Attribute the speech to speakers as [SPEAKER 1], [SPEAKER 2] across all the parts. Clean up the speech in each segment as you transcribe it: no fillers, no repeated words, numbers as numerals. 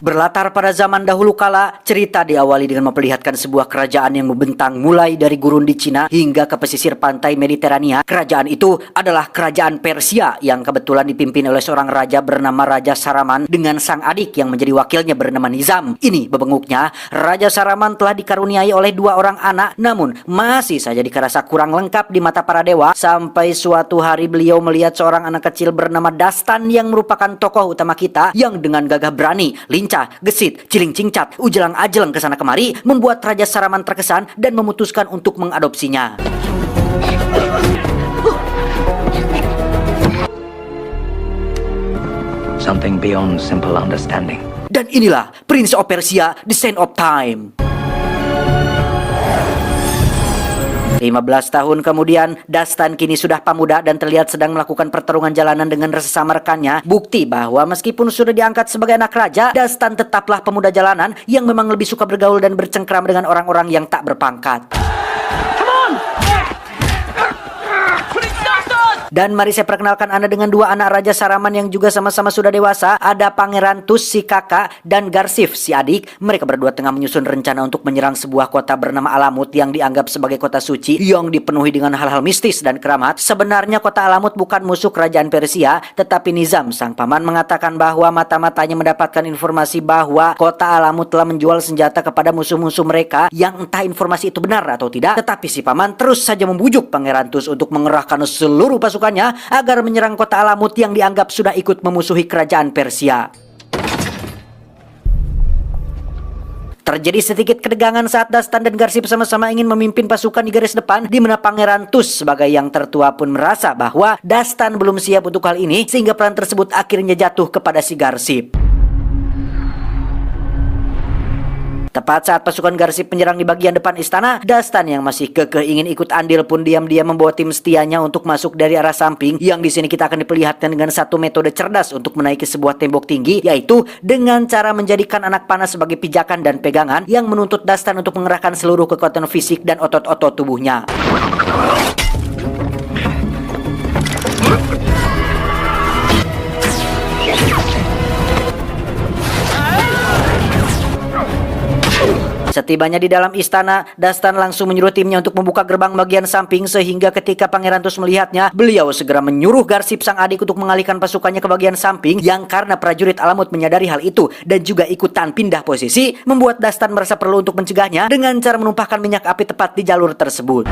[SPEAKER 1] Berlatar pada zaman dahulu kala, cerita diawali dengan memperlihatkan sebuah kerajaan yang membentang mulai dari gurun di Cina hingga ke pesisir pantai Mediterania. Kerajaan itu adalah kerajaan Persia yang kebetulan dipimpin oleh seorang raja bernama Raja Saraman dengan sang adik yang menjadi wakilnya bernama Nizam. Ini bebenguknya, Raja Saraman telah dikaruniai oleh 2 orang anak, namun masih saja dirasa kurang lengkap di mata para dewa sampai suatu hari beliau melihat seorang anak kecil bernama Dastan yang merupakan tokoh utama kita yang dengan gagah berani, lincah, gesit, ciling cingcat, ujelang ajelang kesana kemari membuat Raja Saraman terkesan dan memutuskan untuk mengadopsinya.
[SPEAKER 2] Something beyond simple understanding.
[SPEAKER 1] Dan inilah Prince of Persia, The Sands of Time. 15 tahun kemudian, Dastan kini sudah pamuda dan terlihat sedang melakukan pertarungan jalanan dengan sesama rekannya. Bukti bahwa meskipun sudah diangkat sebagai anak raja, Dastan tetaplah pemuda jalanan yang memang lebih suka bergaul dan bercengkram dengan orang-orang yang tak berpangkat. Dan mari saya perkenalkan Anda dengan 2 anak Raja Saraman yang juga sama-sama sudah dewasa. Ada Pangeran Tus si kakak dan Garsif si adik. Mereka berdua tengah menyusun rencana untuk menyerang sebuah kota bernama Alamut yang dianggap sebagai kota suci yang dipenuhi dengan hal-hal mistis dan keramat. Sebenarnya kota Alamut bukan musuh kerajaan Persia, tetapi Nizam sang paman mengatakan bahwa mata-matanya mendapatkan informasi bahwa kota Alamut telah menjual senjata kepada musuh-musuh mereka, yang entah informasi itu benar atau tidak. Tetapi si paman terus saja membujuk Pangeran Tus untuk mengerahkan seluruh pasukan agar menyerang kota Alamut yang dianggap sudah ikut memusuhi kerajaan Persia. Terjadi sedikit ketegangan saat Dastan dan Garsif sama-sama ingin memimpin pasukan di garis depan, di mana Pangeran Tus sebagai yang tertua pun merasa bahwa Dastan belum siap untuk hal ini, sehingga peran tersebut akhirnya jatuh kepada si Garsif. Tepat saat pasukan Garsif menyerang di bagian depan istana, Dastan yang masih kekeh ingin ikut andil pun diam-diam membawa tim setianya untuk masuk dari arah samping, yang di sini kita akan diperlihatkan dengan satu metode cerdas untuk menaiki sebuah tembok tinggi, yaitu dengan cara menjadikan anak panah sebagai pijakan dan pegangan yang menuntut Dastan untuk mengerahkan seluruh kekuatan fisik dan otot-otot tubuhnya. Setibanya di dalam istana, Dastan langsung menyuruh timnya untuk membuka gerbang bagian samping, sehingga ketika Pangeran Tus melihatnya, beliau segera menyuruh Garsif sang adik untuk mengalihkan pasukannya ke bagian samping, yang karena prajurit Alamut menyadari hal itu dan juga ikutan pindah posisi, membuat Dastan merasa perlu untuk mencegahnya dengan cara menumpahkan minyak api tepat di jalur tersebut.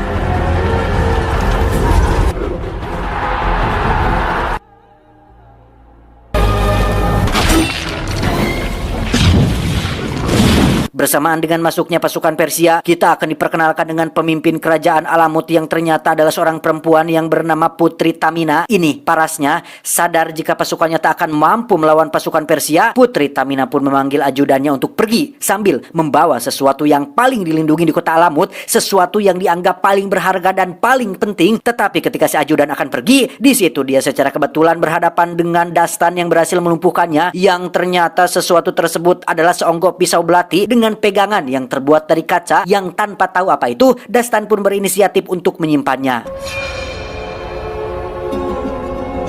[SPEAKER 1] Bersamaan dengan masuknya pasukan Persia, kita akan diperkenalkan dengan pemimpin kerajaan Alamut yang ternyata adalah seorang perempuan yang bernama Putri Tamina. Ini parasnya, sadar jika pasukannya tak akan mampu melawan pasukan Persia, Putri Tamina pun memanggil ajudannya untuk pergi sambil membawa sesuatu yang paling dilindungi di kota Alamut, sesuatu yang dianggap paling berharga dan paling penting. Tetapi ketika si ajudan akan pergi, di situ dia secara kebetulan berhadapan dengan Dastan yang berhasil melumpuhkannya, yang ternyata sesuatu tersebut adalah seonggok pisau belati dengan pegangan yang terbuat dari kaca, yang tanpa tahu apa itu, Dastan pun berinisiatif untuk menyimpannya.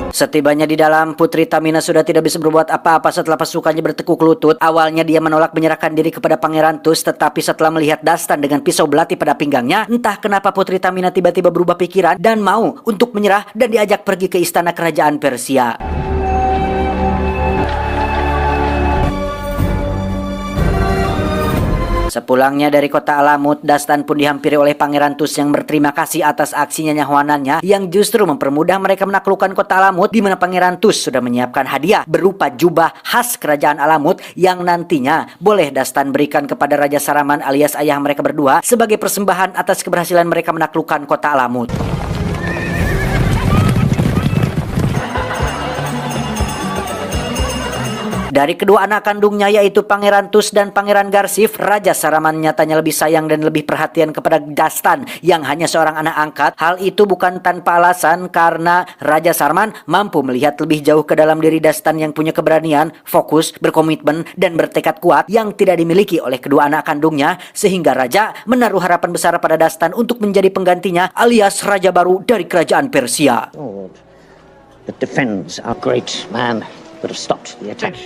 [SPEAKER 1] Setibanya di dalam, Putri Tamina sudah tidak bisa berbuat apa-apa setelah pasukannya bertekuk lutut. Awalnya dia menolak menyerahkan diri kepada Pangeran Tus, tetapi setelah melihat Dastan dengan pisau belati pada pinggangnya, entah kenapa Putri Tamina tiba-tiba berubah pikiran dan mau untuk menyerah dan diajak pergi ke istana kerajaan Persia. Sepulangnya dari kota Alamut, Dastan pun dihampiri oleh Pangeran Tus yang berterima kasih atas aksinya nyahuanannya yang justru mempermudah mereka menaklukkan kota Alamut, di mana Pangeran Tus sudah menyiapkan hadiah berupa jubah khas kerajaan Alamut yang nantinya boleh Dastan berikan kepada Raja Saraman alias ayah mereka berdua sebagai persembahan atas keberhasilan mereka menaklukkan kota Alamut. Dari kedua anak kandungnya yaitu Pangeran Tus dan Pangeran Garsif, Raja Saraman nyatanya lebih sayang dan lebih perhatian kepada Dastan yang hanya seorang anak angkat. Hal itu bukan tanpa alasan, karena Raja Saraman mampu melihat lebih jauh ke dalam diri Dastan yang punya keberanian, fokus, berkomitmen, dan bertekad kuat yang tidak dimiliki oleh kedua anak kandungnya, sehingga Raja menaruh harapan besar pada Dastan untuk menjadi penggantinya alias Raja baru dari kerajaan Persia.
[SPEAKER 3] Lord, that defends our great man would have stopped the attack.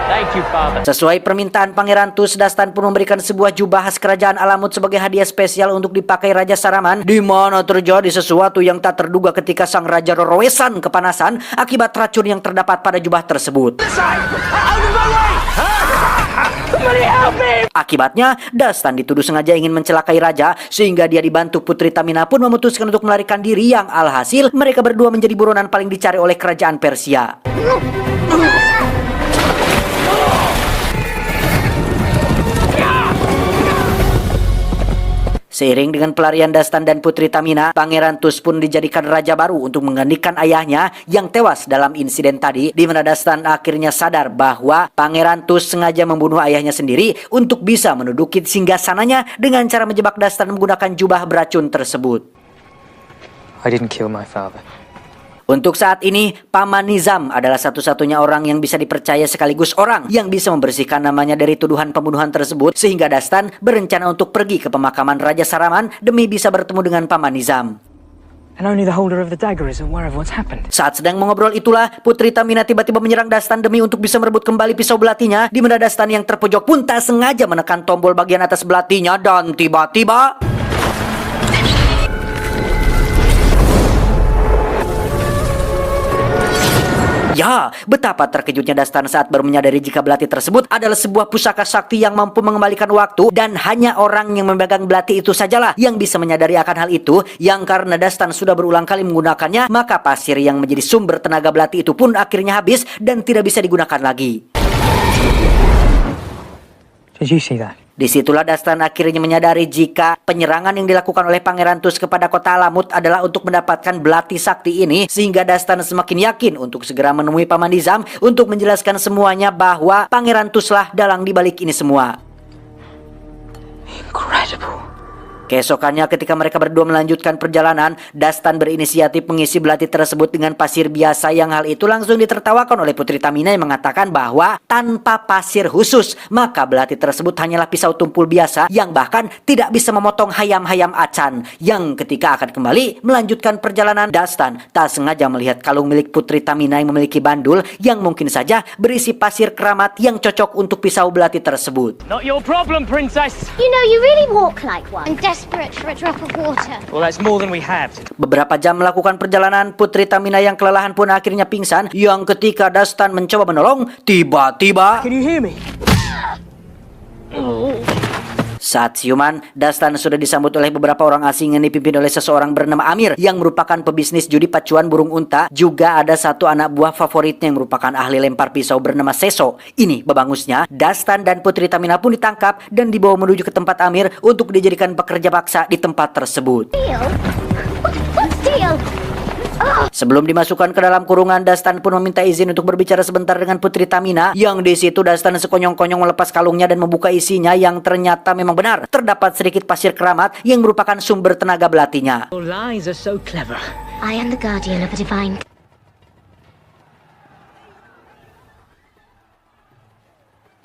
[SPEAKER 3] Thank you, Father.
[SPEAKER 1] Sesuai permintaan Pangeran Tus, Dastan pun memberikan sebuah jubah khas kerajaan Alamut sebagai hadiah spesial untuk dipakai Raja Saraman, di mana terjadi sesuatu yang tak terduga ketika sang raja rorowesan kepanasan akibat racun yang terdapat pada jubah tersebut. Akibatnya, Dastan dituduh sengaja ingin mencelakai raja, sehingga dia dibantu Putri Tamina pun memutuskan untuk melarikan diri, yang alhasil mereka berdua menjadi buronan paling dicari oleh kerajaan Persia. Seiring dengan pelarian Dastan dan Putri Tamina, Pangeran Tus pun dijadikan raja baru untuk menggantikan ayahnya yang tewas dalam insiden tadi, di mana Dastan akhirnya sadar bahwa Pangeran Tus sengaja membunuh ayahnya sendiri untuk bisa menduduki singgasananya dengan cara menjebak Dastan menggunakan jubah beracun tersebut.
[SPEAKER 3] I didn't kill my father.
[SPEAKER 1] Untuk saat ini, Paman Nizam adalah satu-satunya orang yang bisa dipercaya sekaligus orang yang bisa membersihkan namanya dari tuduhan pembunuhan tersebut, sehingga Dastan berencana untuk pergi ke pemakaman Raja Saraman demi bisa bertemu dengan Paman Nizam.
[SPEAKER 3] And only the holder of the dagger is aware of what's happened.
[SPEAKER 1] Saat sedang mengobrol itulah, Putri Tamina tiba-tiba menyerang Dastan demi untuk bisa merebut kembali pisau belatinya, di mana Dastan yang terpojok pun tak sengaja menekan tombol bagian atas belatinya, dan tiba-tiba ya, betapa terkejutnya Dastan saat baru menyadari jika belati tersebut adalah sebuah pusaka sakti yang mampu mengembalikan waktu, dan hanya orang yang memegang belati itu sajalah yang bisa menyadari akan hal itu, yang karena Dastan sudah berulang kali menggunakannya, maka pasir yang menjadi sumber tenaga belati itu pun akhirnya habis dan tidak bisa digunakan lagi.
[SPEAKER 3] Did you see that?
[SPEAKER 1] Disitulah Dastan akhirnya menyadari jika penyerangan yang dilakukan oleh Pangeran Tus kepada kota Alamut adalah untuk mendapatkan belati sakti ini, sehingga Dastan semakin yakin untuk segera menemui Paman Nizam untuk menjelaskan semuanya bahwa Pangeran Tuslah dalang dibalik ini semua.
[SPEAKER 3] Incredible.
[SPEAKER 1] Keesokannya ketika mereka berdua melanjutkan perjalanan, Dastan berinisiatif mengisi belati tersebut dengan pasir biasa, yang hal itu langsung ditertawakan oleh Putri Tamina yang mengatakan bahwa tanpa pasir khusus, maka belati tersebut hanyalah pisau tumpul biasa yang bahkan tidak bisa memotong hayam-hayam acan. Yang ketika akan kembali melanjutkan perjalanan, Dastan tak sengaja melihat kalung milik Putri Tamina yang memiliki bandul yang mungkin saja berisi pasir keramat yang cocok untuk pisau belati tersebut.
[SPEAKER 3] Not your problem, princess.
[SPEAKER 4] You know, you really walk like one. I'm desperate for a drop of water.
[SPEAKER 3] Well, that's more than we had.
[SPEAKER 1] Beberapa jam melakukan perjalanan, Putri Tamina yang kelelahan pun akhirnya pingsan, yang ketika Dastan mencoba menolong, tiba-tiba
[SPEAKER 3] Can you hear me?
[SPEAKER 1] saat siuman, Dastan sudah disambut oleh beberapa orang asing yang dipimpin oleh seseorang bernama Amir yang merupakan pebisnis judi pacuan burung unta. Juga ada satu anak buah favoritnya yang merupakan ahli lempar pisau bernama Seso. Ini babangusnya, Dastan dan Putri Tamina pun ditangkap dan dibawa menuju ke tempat Amir untuk dijadikan pekerja paksa di tempat tersebut.
[SPEAKER 4] Deal? What's deal?
[SPEAKER 1] Sebelum dimasukkan ke dalam kurungan, Dastan pun meminta izin untuk berbicara sebentar dengan Putri Tamina, yang di situ Dastan sekonyong-konyong melepas kalungnya dan membuka isinya, yang ternyata memang benar terdapat sedikit pasir keramat yang merupakan sumber tenaga belatinya.
[SPEAKER 3] Your lies are so clever.
[SPEAKER 4] I am the guardian of a divine.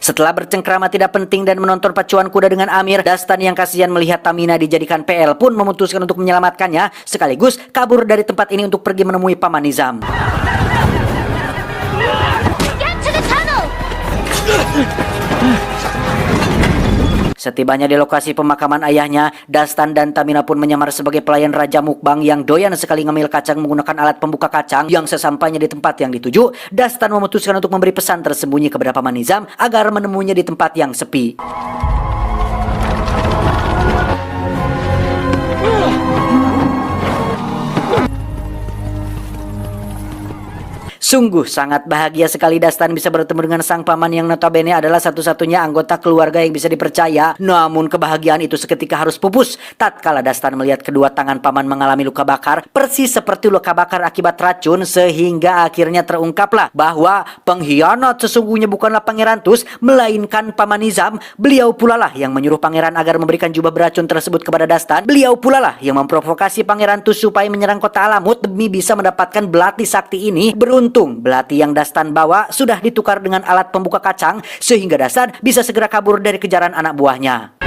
[SPEAKER 1] Setelah bercengkrama tidak penting dan menonton pacuan kuda dengan Amir, Dastan yang kasihan melihat Tamina dijadikan PL pun memutuskan untuk menyelamatkannya, sekaligus kabur dari tempat ini untuk pergi menemui Paman Nizam.
[SPEAKER 4] Get to the tunnel!
[SPEAKER 1] Setibanya di lokasi pemakaman ayahnya, Dastan dan Tamina pun menyamar sebagai pelayan Raja Mukbang yang doyan sekali ngemil kacang menggunakan alat pembuka kacang. Yang sesampainya di tempat yang dituju, Dastan memutuskan untuk memberi pesan tersembunyi kepada Paman Nizam agar menemuinya di tempat yang sepi. Sungguh sangat bahagia sekali Dastan bisa bertemu dengan sang paman yang notabene adalah satu-satunya anggota keluarga yang bisa dipercaya. Namun kebahagiaan itu seketika harus pupus tatkala Dastan melihat kedua tangan paman mengalami luka bakar, persis seperti luka bakar akibat racun, sehingga akhirnya terungkaplah bahwa pengkhianat sesungguhnya bukanlah Pangeran Tus, melainkan Paman Nizam. Beliau pula lah yang menyuruh pangeran agar memberikan jubah beracun tersebut kepada Dastan. Beliau pula lah yang memprovokasi Pangeran Tus supaya menyerang kota Alamut demi bisa mendapatkan belati sakti ini. Beruntung belati yang Dastan bawa sudah ditukar dengan alat pembuka kacang, sehingga Dastan bisa segera kabur dari kejaran anak buahnya.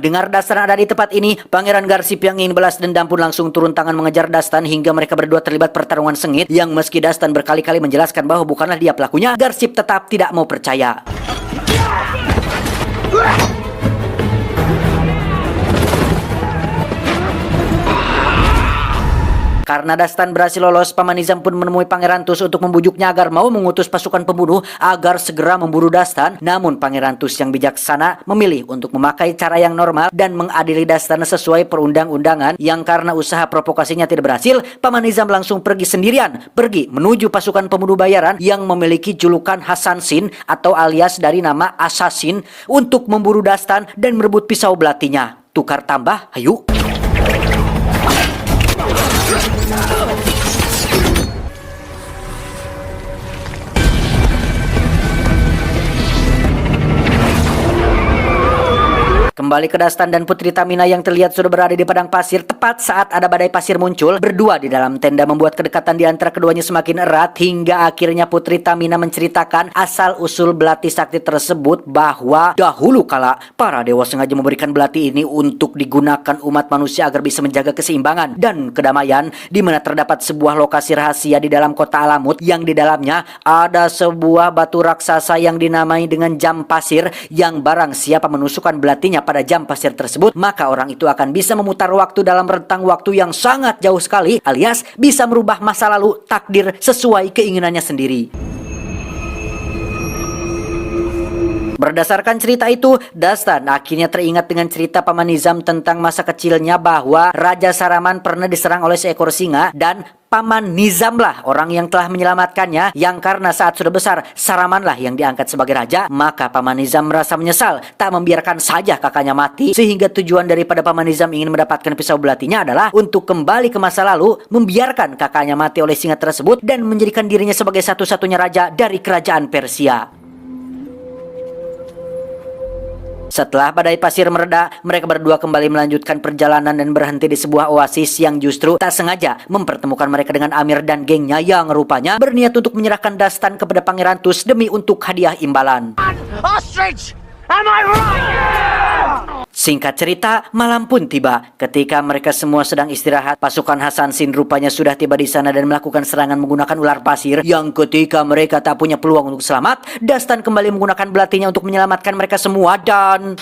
[SPEAKER 1] Mendengar Dastan ada di tempat ini, Pangeran Garsip yang ingin balas dendam pun langsung turun tangan mengejar Dastan hingga mereka berdua terlibat pertarungan sengit yang meski Dastan berkali-kali menjelaskan bahwa bukanlah dia pelakunya, Garsip tetap tidak mau percaya. Karena Dastan berhasil lolos, Paman Nizam pun menemui Pangeran Tus untuk membujuknya agar mau mengutus pasukan pembunuh agar segera memburu Dastan. Namun Pangeran Tus yang bijaksana memilih untuk memakai cara yang normal dan mengadili Dastan sesuai perundang-undangan, yang karena usaha provokasinya tidak berhasil, Paman Nizam langsung pergi sendirian, pergi menuju pasukan pembunuh bayaran yang memiliki julukan Hasan Shin atau alias dari nama Assassin untuk memburu Dastan dan merebut pisau belatinya. Tukar tambah, ayo. Kembali ke Dastan dan Putri Tamina yang terlihat sudah berada di padang pasir tepat saat ada badai pasir muncul. Berdua di dalam tenda membuat kedekatan di antara keduanya semakin erat hingga akhirnya Putri Tamina menceritakan asal-usul belati sakti tersebut, bahwa dahulu kala para dewa sengaja memberikan belati ini untuk digunakan umat manusia agar bisa menjaga keseimbangan dan kedamaian, di mana terdapat sebuah lokasi rahasia di dalam kota Alamut yang di dalamnya ada sebuah batu raksasa yang dinamai dengan jam pasir, yang barang siapa menusukkan belatinya pada jam pasir tersebut, maka orang itu akan bisa memutar waktu dalam rentang waktu yang sangat jauh sekali, alias bisa merubah masa lalu takdir sesuai keinginannya sendiri. Berdasarkan cerita itu, Dastan akhirnya teringat dengan cerita Paman Nizam tentang masa kecilnya bahwa Raja Saraman pernah diserang oleh seekor singa dan Paman Nizamlah orang yang telah menyelamatkannya, yang karena saat sudah besar Saramanlah yang diangkat sebagai raja, maka Paman Nizam merasa menyesal tak membiarkan saja kakaknya mati, sehingga tujuan daripada Paman Nizam ingin mendapatkan pisau belatinya adalah untuk kembali ke masa lalu, membiarkan kakaknya mati oleh singa tersebut dan menjadikan dirinya sebagai satu-satunya raja dari kerajaan Persia. Setelah badai pasir mereda, mereka berdua kembali melanjutkan perjalanan dan berhenti di sebuah oasis yang justru tak sengaja mempertemukan mereka dengan Amir dan gengnya yang rupanya berniat untuk menyerahkan Dastan kepada Pangeran Tus demi untuk hadiah imbalan.
[SPEAKER 3] Ostrich! Am I right?
[SPEAKER 1] Singkat cerita, malam pun tiba. Ketika mereka semua sedang istirahat, pasukan Hasan Shin rupanya sudah tiba di sana dan melakukan serangan menggunakan ular pasir, yang ketika mereka tak punya peluang untuk selamat, Dastan kembali menggunakan belatinya untuk menyelamatkan mereka semua dan...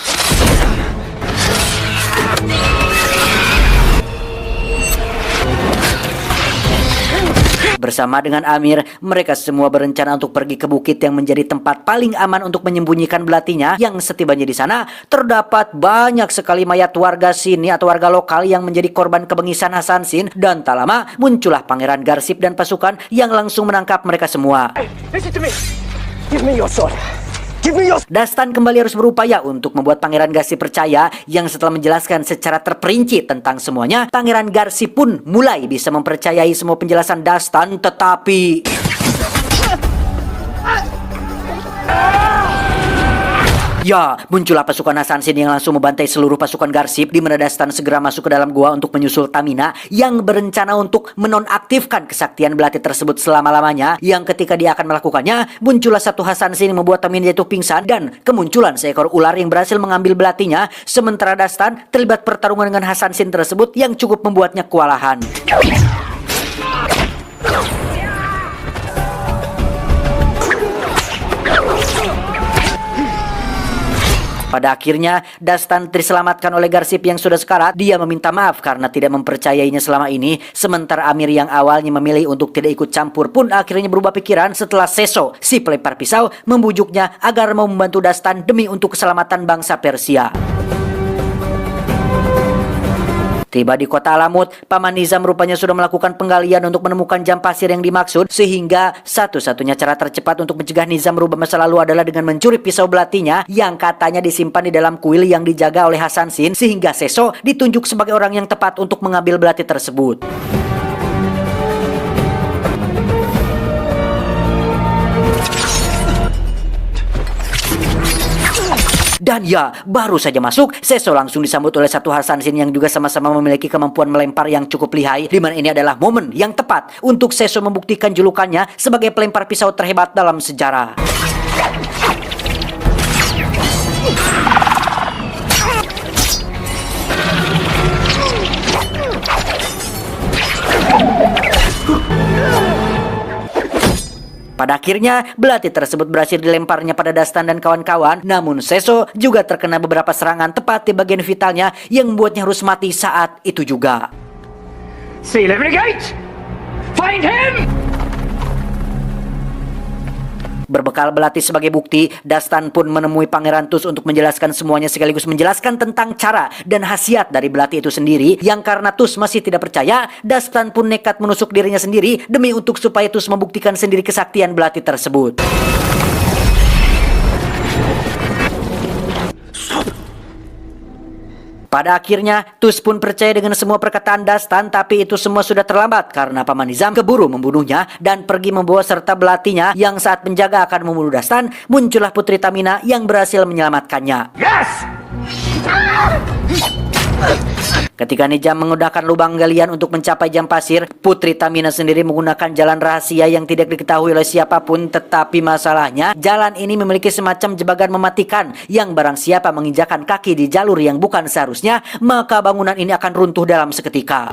[SPEAKER 1] Bersama dengan Amir, mereka semua berencana untuk pergi ke bukit yang menjadi tempat paling aman untuk menyembunyikan belatinya, yang setibanya di sana terdapat banyak sekali mayat warga sini atau warga lokal yang menjadi korban kebengisan Hasan Shin, dan tak lama muncullah Pangeran Garsip dan pasukan yang langsung menangkap mereka semua.
[SPEAKER 3] Hey, listen to me. Give me your sword. Give me your...
[SPEAKER 1] Dastan kembali harus berupaya untuk membuat Pangeran Garsip percaya, yang setelah menjelaskan secara terperinci tentang semuanya, Pangeran Garsip pun mulai bisa mempercayai semua penjelasan Dastan, tetapi... Ya, muncullah pasukan Hasan Shin yang langsung membantai seluruh pasukan Garsip, di mana Dastan segera masuk ke dalam gua untuk menyusul Tamina yang berencana untuk menonaktifkan kesaktian belati tersebut selama-lamanya, yang ketika dia akan melakukannya, muncullah satu Hasan Shin yang membuat Tamina jatuh pingsan dan kemunculan seekor ular yang berhasil mengambil belatinya, sementara Dastan terlibat pertarungan dengan Hasan Shin tersebut yang cukup membuatnya kewalahan. Pada akhirnya, Dastan diselamatkan oleh Garsip yang sudah sekarat. Dia meminta maaf karena tidak mempercayainya selama ini. Sementara Amir yang awalnya memilih untuk tidak ikut campur pun akhirnya berubah pikiran setelah Seso, si pelempar pisau, membujuknya agar mau membantu Dastan demi untuk keselamatan bangsa Persia. Tiba di kota Alamut, Paman Nizam rupanya sudah melakukan penggalian untuk menemukan jam pasir yang dimaksud, sehingga satu-satunya cara tercepat untuk mencegah Nizam merubah masa lalu adalah dengan mencuri pisau belatinya yang katanya disimpan di dalam kuil yang dijaga oleh Hasan Shin, sehingga Seso ditunjuk sebagai orang yang tepat untuk mengambil belati tersebut. Dan ya, baru saja masuk, Seso langsung disambut oleh satu Hasan Shin yang juga sama-sama memiliki kemampuan melempar yang cukup lihai, di mana ini adalah momen yang tepat untuk Seso membuktikan julukannya sebagai pelempar pisau terhebat dalam sejarah. Pada akhirnya, belati tersebut berhasil dilemparnya pada Dastan dan kawan-kawan, namun Seso juga terkena beberapa serangan tepat di bagian vitalnya yang membuatnya harus mati saat itu juga.
[SPEAKER 3] Seal him in the gate! Find him!
[SPEAKER 1] Berbekal belati sebagai bukti, Dastan pun menemui Pangeran Tus untuk menjelaskan semuanya sekaligus menjelaskan tentang cara dan khasiat dari belati itu sendiri. Yang karena Tus masih tidak percaya, Dastan pun nekat menusuk dirinya sendiri demi untuk supaya Tus membuktikan sendiri kesaktian belati tersebut. Pada akhirnya, Tus pun percaya dengan semua perkataan Dastan, tapi itu semua sudah terlambat karena Paman Nizam keburu membunuhnya dan pergi membawa serta belatinya yang saat penjaga akan membunuh Dastan, muncullah Putri Tamina yang berhasil menyelamatkannya.
[SPEAKER 3] Yes!
[SPEAKER 1] Ketika Nizam mengudahkan lubang galian untuk mencapai jam pasir, Putri Tamina sendiri menggunakan jalan rahasia yang tidak diketahui oleh siapapun. Tetapi masalahnya, jalan ini memiliki semacam jebakan mematikan yang barang siapa menginjakan kaki di jalur yang bukan seharusnya, maka bangunan ini akan runtuh dalam seketika.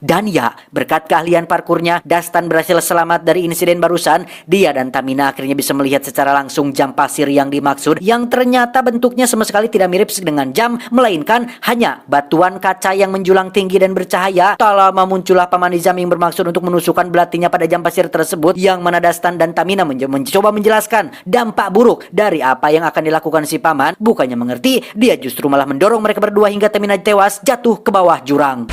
[SPEAKER 1] Dan ya, berkat keahlian parkurnya, Dastan berhasil selamat dari insiden barusan. Dia dan Tamina akhirnya bisa melihat secara langsung jam pasir yang dimaksud, yang ternyata bentuknya sama sekali tidak mirip dengan jam, melainkan hanya batuan kaca yang menjulang tinggi dan bercahaya. Tak lama muncullah Paman Nizam yang bermaksud untuk menusukkan belatinya pada jam pasir tersebut, yang mana Dastan dan Tamina mencoba menjelaskan dampak buruk dari apa yang akan dilakukan si Paman. Bukannya mengerti, dia justru malah mendorong mereka berdua hingga Tamina tewas jatuh ke bawah jurang.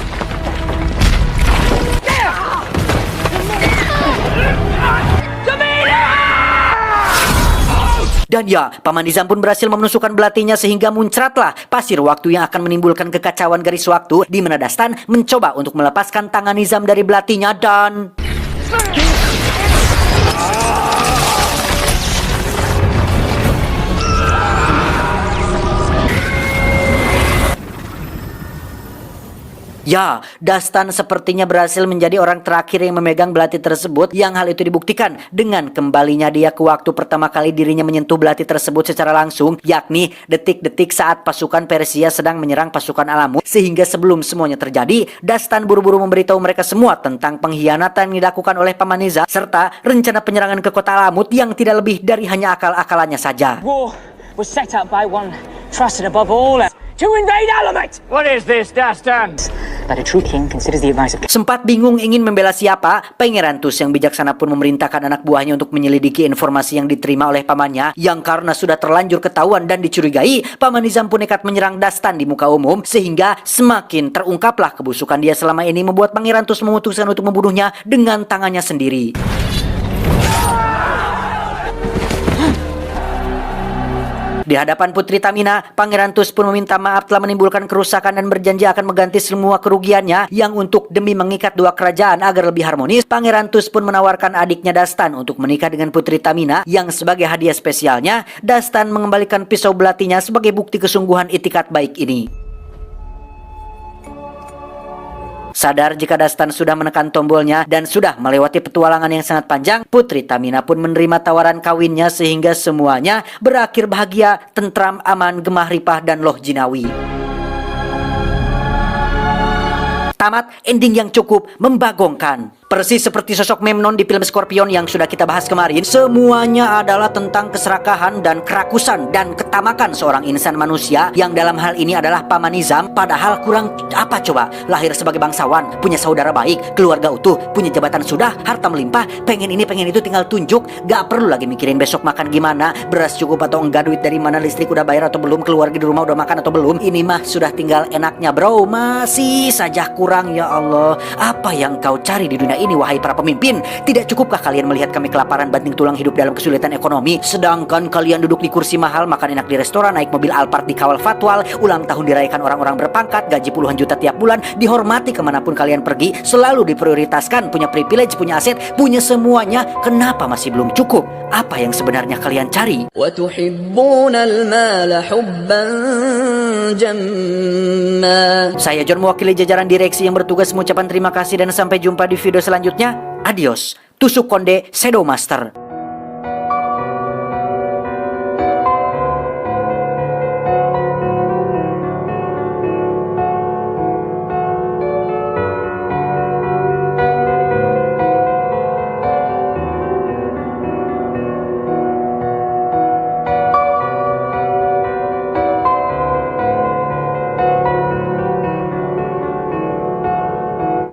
[SPEAKER 1] Dan ya, Paman Nizam pun berhasil menusukkan belatinya sehingga muncratlah pasir waktu yang akan menimbulkan kekacauan garis waktu, di mana Dastan mencoba untuk melepaskan tangan Nizam dari belatinya dan... Ya, Dastan sepertinya berhasil menjadi orang terakhir yang memegang belati tersebut, yang hal itu dibuktikan dengan kembalinya dia ke waktu pertama kali dirinya menyentuh belati tersebut secara langsung, yakni detik-detik saat pasukan Persia sedang menyerang pasukan Alamut. Sehingga sebelum semuanya terjadi, Dastan buru-buru memberitahu mereka semua tentang pengkhianatan yang dilakukan oleh Paman Nizam serta rencana penyerangan ke kota Alamut yang tidak lebih dari hanya akal-akalannya saja.
[SPEAKER 5] War was set up by one trusted above all to invade Alamut.
[SPEAKER 3] What is this, Dastan?
[SPEAKER 5] But a true king considers the advice of...
[SPEAKER 1] Sempat bingung ingin membela siapa, Pangeran Tus yang bijaksana pun memerintahkan anak buahnya untuk menyelidiki informasi yang diterima oleh pamannya, yang karena sudah terlanjur ketahuan dan dicurigai, Paman Nizam pun nekat menyerang Dastan di muka umum, sehingga semakin terungkaplah kebusukan dia selama ini, membuat Pangeran Tus memutuskan untuk membunuhnya dengan tangannya sendiri. Di hadapan Putri Tamina, Pangeran Tus pun meminta maaf telah menimbulkan kerusakan dan berjanji akan mengganti semua kerugiannya, yang untuk demi mengikat dua kerajaan agar lebih harmonis, Pangeran Tus pun menawarkan adiknya Dastan untuk menikah dengan Putri Tamina, yang sebagai hadiah spesialnya, Dastan mengembalikan pisau belatinya sebagai bukti kesungguhan itikat baik ini. Sadar jika Dastan sudah menekan tombolnya dan sudah melewati petualangan yang sangat panjang, Putri Tamina pun menerima tawaran kawinnya sehingga semuanya berakhir bahagia, tentram, aman, gemah ripah, dan loh jinawi. Tamat ending yang cukup membagongkan. Persis seperti sosok Memnon di film Scorpion yang sudah kita bahas kemarin, semuanya adalah tentang keserakahan dan kerakusan dan ketamakan seorang insan manusia, yang dalam hal ini adalah Paman Nizam. Padahal kurang apa coba? Lahir sebagai bangsawan, punya saudara baik, keluarga utuh, punya jabatan sudah, harta melimpah, pengen ini pengen itu tinggal tunjuk, gak perlu lagi mikirin besok makan gimana, beras cukup atau enggak, duit dari mana, listrik udah bayar atau belum, keluarga di rumah udah makan atau belum. Ini mah sudah tinggal enaknya bro, masih saja kurang. Ya Allah, apa yang kau cari di dunia ini wahai para pemimpin? Tidak cukupkah kalian melihat kami kelaparan banting tulang hidup dalam kesulitan ekonomi, sedangkan kalian duduk di kursi mahal, makan enak di restoran, naik mobil Alphard dikawal fatwal, ulang tahun dirayakan orang-orang berpangkat, gaji puluhan juta tiap bulan, dihormati kemanapun kalian pergi, selalu diprioritaskan, punya privilege, punya aset, punya semuanya. Kenapa masih belum cukup? Apa yang sebenarnya kalian cari? Saya John, mewakili jajaran direksi yang bertugas mengucapkan terima kasih dan sampai jumpa di video selanjutnya. Adios. Tusuk konde Shadow Master.